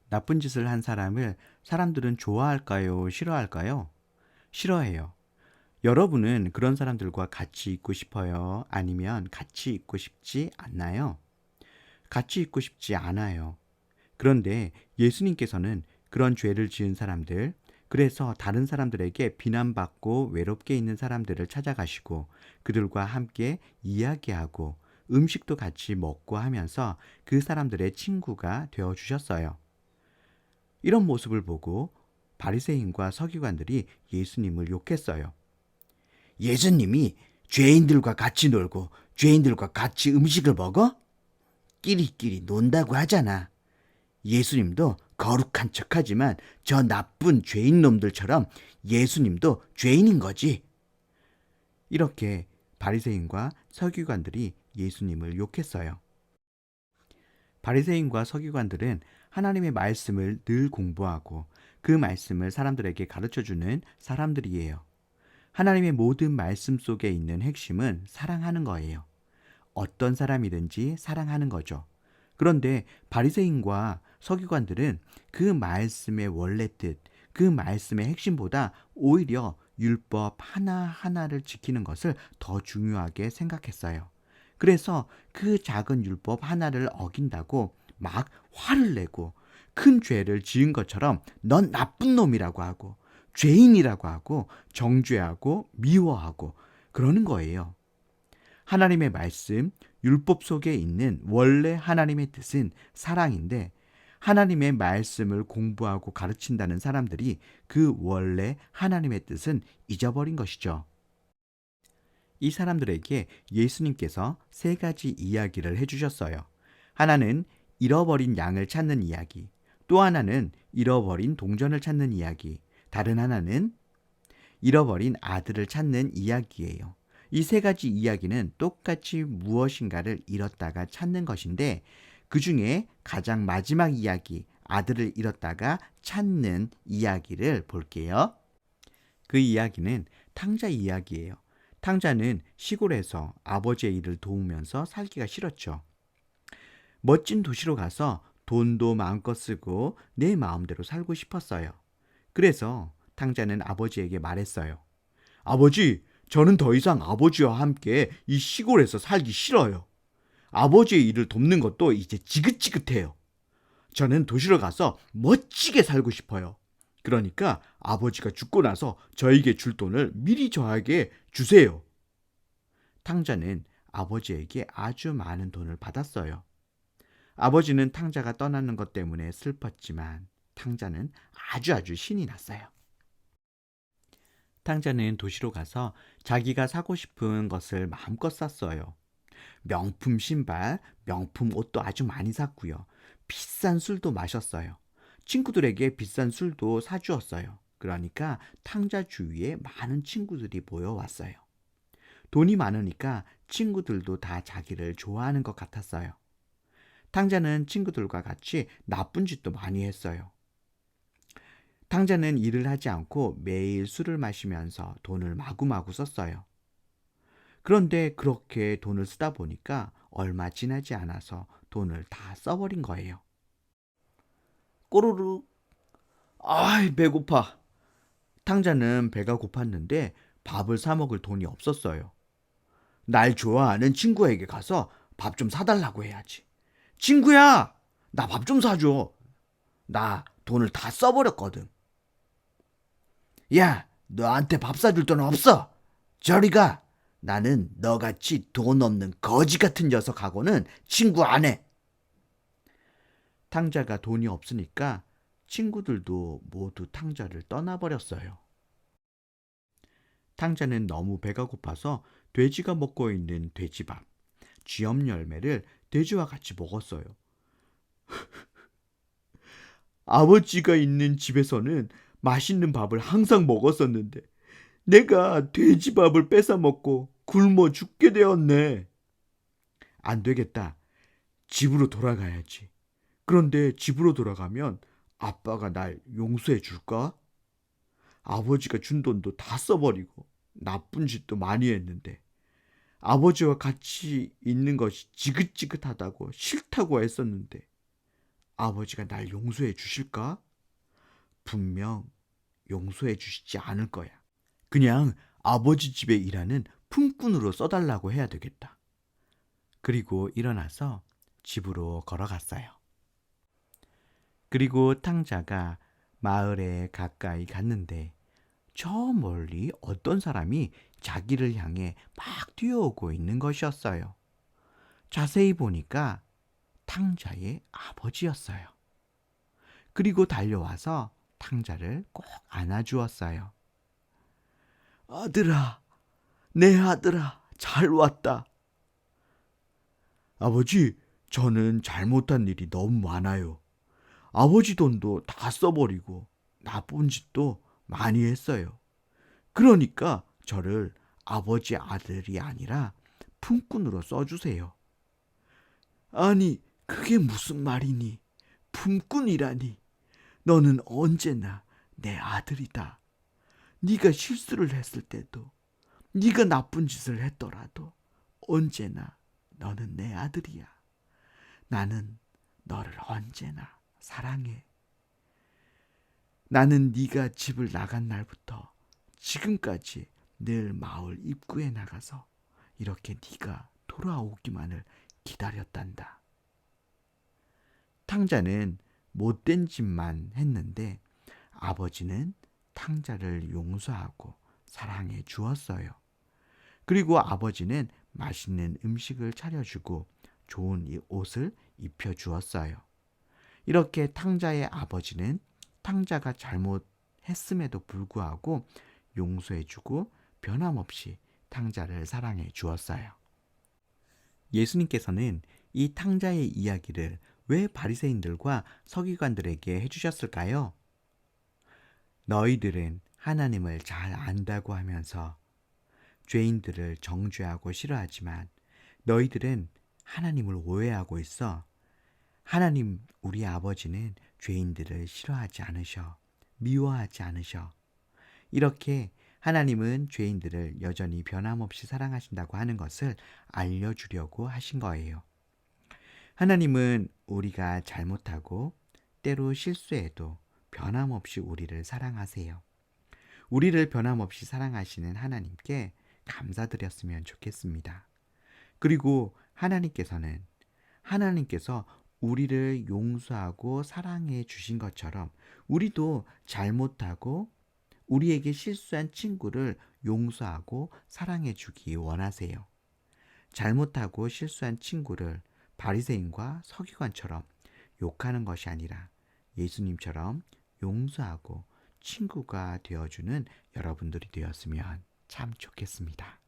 나쁜 짓을 한 사람을 사람들은 좋아할까요? 싫어할까요? 싫어해요. 여러분은 그런 사람들과 같이 있고 싶어요? 아니면 같이 있고 싶지 않나요? 같이 있고 싶지 않아요. 그런데 예수님께서는 그런 죄를 지은 사람들, 그래서 다른 사람들에게 비난받고 외롭게 있는 사람들을 찾아가시고 그들과 함께 이야기하고 음식도 같이 먹고 하면서 그 사람들의 친구가 되어 주셨어요. 이런 모습을 보고 바리새인과 서기관들이 예수님을 욕했어요. 예수님이 죄인들과 같이 놀고 죄인들과 같이 음식을 먹어? 끼리끼리 논다고 하잖아. 예수님도 거룩한 척하지만 저 나쁜 죄인 놈들처럼 예수님도 죄인인 거지. 이렇게 바리새인과 서기관들이 예수님을 욕했어요. 바리새인과 서기관들은 하나님의 말씀을 늘 공부하고 그 말씀을 사람들에게 가르쳐 주는 사람들이에요. 하나님의 모든 말씀 속에 있는 핵심은 사랑하는 거예요. 어떤 사람이든지 사랑하는 거죠. 그런데 바리새인과 서기관들은 그 말씀의 원래 뜻, 그 말씀의 핵심보다 오히려 율법 하나하나를 지키는 것을 더 중요하게 생각했어요. 그래서 그 작은 율법 하나를 어긴다고 막 화를 내고 큰 죄를 지은 것처럼 넌 나쁜 놈이라고 하고 죄인이라고 하고 정죄하고 미워하고 그러는 거예요. 하나님의 말씀, 율법 속에 있는 원래 하나님의 뜻은 사랑인데 하나님의 말씀을 공부하고 가르친다는 사람들이 그 원래 하나님의 뜻은 잊어버린 것이죠. 이 사람들에게 예수님께서 세 가지 이야기를 해주셨어요. 하나는 잃어버린 양을 찾는 이야기, 또 하나는 잃어버린 동전을 찾는 이야기, 다른 하나는 잃어버린 아들을 찾는 이야기예요. 이 세 가지 이야기는 똑같이 무엇인가를 잃었다가 찾는 것인데 그 중에 가장 마지막 이야기, 아들을 잃었다가 찾는 이야기를 볼게요. 그 이야기는 탕자 이야기예요. 탕자는 시골에서 아버지의 일을 도우면서 살기가 싫었죠. 멋진 도시로 가서 돈도 마음껏 쓰고 내 마음대로 살고 싶었어요. 그래서 탕자는 아버지에게 말했어요. 아버지, 저는 더 이상 아버지와 함께 이 시골에서 살기 싫어요. 아버지의 일을 돕는 것도 이제 지긋지긋해요. 저는 도시로 가서 멋지게 살고 싶어요. 그러니까 아버지가 죽고 나서 저에게 줄 돈을 미리 저에게 주세요. 탕자는 아버지에게 아주 많은 돈을 받았어요. 아버지는 탕자가 떠나는 것 때문에 슬펐지만 탕자는 아주 신이 났어요. 탕자는 도시로 가서 자기가 사고 싶은 것을 마음껏 샀어요. 명품 신발, 명품 옷도 아주 많이 샀고요. 비싼 술도 마셨어요. 친구들에게 비싼 술도 사주었어요. 그러니까 탕자 주위에 많은 친구들이 모여왔어요. 돈이 많으니까 친구들도 다 자기를 좋아하는 것 같았어요. 탕자는 친구들과 같이 나쁜 짓도 많이 했어요. 탕자는 일을 하지 않고 매일 술을 마시면서 돈을 마구마구 썼어요. 그런데 그렇게 돈을 쓰다 보니까 얼마 지나지 않아서 돈을 다 써버린 거예요. 꼬르륵. 아이, 배고파. 탕자는 배가 고팠는데 밥을 사 먹을 돈이 없었어요. 날 좋아하는 친구에게 가서 밥 좀 사달라고 해야지. 친구야, 나 밥 좀 사줘. 나 돈을 다 써버렸거든. 야, 너한테 밥 사줄 돈 없어. 저리 가. 나는 너같이 돈 없는 거지 같은 녀석하고는 친구 안 해. 탕자가 돈이 없으니까 친구들도 모두 탕자를 떠나버렸어요. 탕자는 너무 배가 고파서 돼지가 먹고 있는 돼지밥, 쥐엄 열매를 돼지와 같이 먹었어요. 아버지가 있는 집에서는 맛있는 밥을 항상 먹었었는데 내가 돼지밥을 뺏어 먹고 굶어 죽게 되었네. 안 되겠다. 집으로 돌아가야지. 그런데 집으로 돌아가면 아빠가 날 용서해 줄까? 아버지가 준 돈도 다 써버리고 나쁜 짓도 많이 했는데 아버지와 같이 있는 것이 지긋지긋하다고 싫다고 했었는데 아버지가 날 용서해 주실까? 분명 용서해 주시지 않을 거야. 그냥 아버지 집에 일하는 품꾼으로 써달라고 해야 되겠다. 그리고 일어나서 집으로 걸어갔어요. 그리고 탕자가 마을에 가까이 갔는데 저 멀리 어떤 사람이 자기를 향해 막 뛰어오고 있는 것이었어요. 자세히 보니까 탕자의 아버지였어요. 그리고 달려와서 탕자를 꼭 안아주었어요. 아들아, 내 아들아, 잘 왔다. 아버지, 저는 잘못한 일이 너무 많아요. 아버지 돈도 다 써버리고 나쁜 짓도 많이 했어요. 그러니까 저를 아버지 아들이 아니라 품꾼으로 써주세요. 아니, 그게 무슨 말이니? 품꾼이라니. 너는 언제나 내 아들이다. 네가 실수를 했을 때도, 네가 나쁜 짓을 했더라도 언제나 너는 내 아들이야. 나는 너를 언제나 사랑해. 나는 네가 집을 나간 날부터 지금까지 늘 마을 입구에 나가서 이렇게 네가 돌아오기만을 기다렸단다. 탕자는 못된 짓만 했는데 아버지는 탕자를 용서하고 사랑해 주었어요. 그리고 아버지는 맛있는 음식을 차려주고 좋은 옷을 입혀 주었어요. 이렇게 탕자의 아버지는 탕자가 잘못했음에도 불구하고 용서해주고 변함없이 탕자를 사랑해 주었어요. 예수님께서는 이 탕자의 이야기를 왜 바리새인들과 서기관들에게 해주셨을까요? 너희들은 하나님을 잘 안다고 하면서 죄인들을 정죄하고 싫어하지만 너희들은 하나님을 오해하고 있어. 하나님, 우리 아버지는 죄인들을 싫어하지 않으셔. 미워하지 않으셔. 이렇게 하나님은 죄인들을 여전히 변함없이 사랑하신다고 하는 것을 알려주려고 하신 거예요. 하나님은 우리가 잘못하고 때로 실수해도 변함없이 우리를 사랑하세요. 우리를 변함없이 사랑하시는 하나님께 감사드렸으면 좋겠습니다. 그리고 하나님께서 우리를 용서하고 사랑해 주신 것처럼 우리도 잘못하고 우리에게 실수한 친구를 용서하고 사랑해 주기 원하세요. 잘못하고 실수한 친구를 바리새인과 서기관처럼 욕하는 것이 아니라 예수님처럼 용서하고 친구가 되어주는 여러분들이 되었으면 참 좋겠습니다.